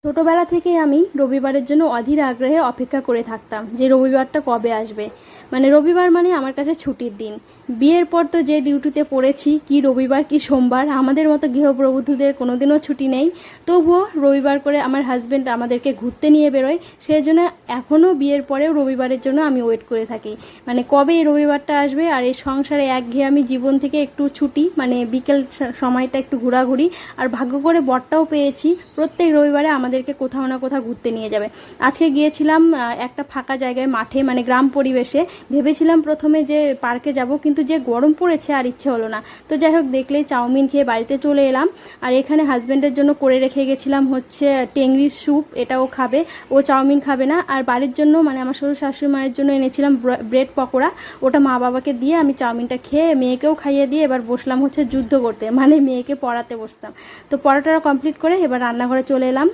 ছোটবেলা থেকেই আমি রবিবারের জন্য অধীর আগ্রহে অপেক্ষা করে থাকতাম যে রবিবারটা কবে আসবে। মানে রবিবার মানে আমার কাছে ছুটির দিন। বিয়ের পর তো যে ডিউটিতে পড়েছি, কি রবিবার কি সোমবার, আমাদের মতো গৃহপ্রবধূদের কোনোদিনও ছুটি নেই। তবুও রবিবার করে আমার হাজব্যান্ড আমাদেরকে ঘুরতে নিয়ে বেরোয়, সেই জন্য এখনও বিয়ের পরেও রবিবারের জন্য আমি ওয়েট করে থাকি। মানে কবে এই রবিবারটা আসবে আর এই সংসারে একঘেয়েমি জীবন থেকে একটু ছুটি, মানে বিকেল সময়টা একটু ঘোরাঘুরি। আর ভাগ্য করে বরটাও পেয়েছি, প্রত্যেক রবিবারে আমাদেরকে কোথাও না কোথাও ঘুরতে নিয়ে যাবে। আজকে গিয়েছিলাম একটা ফাঁকা জায়গায়, মাঠে, মানে গ্রাম পরিবেশে। ভেবেছিলাম প্রথমে যে পার্কে যাব, কিন্তু যে গরম পড়েছে আর ইচ্ছে হলো না। তো যাই হোক, দেখলেই চাউমিন খেয়ে বাড়িতে চলে এলাম। আর এখানে হাজব্যান্ডের জন্য করে রেখে গেছিলাম হচ্ছে টেংরির স্যুপ, এটাও খাবে, ও চাউমিন খাবে না। আর বাড়ির জন্য মানে আমার শ্বশুর শাশুড়ি মায়ের জন্য এনেছিলাম ব্রেড পকোড়া, ওটা মা বাবাকে দিয়ে আমি চাউমিনটা খেয়ে মেয়েকেও খাইয়ে দিয়ে এবার বসলাম হচ্ছে যুদ্ধ করতে, মানে মেয়েকে পড়াতে বসতাম। তো পড়াটা কমপ্লিট করে এবার রান্নাঘরে চলে এলাম।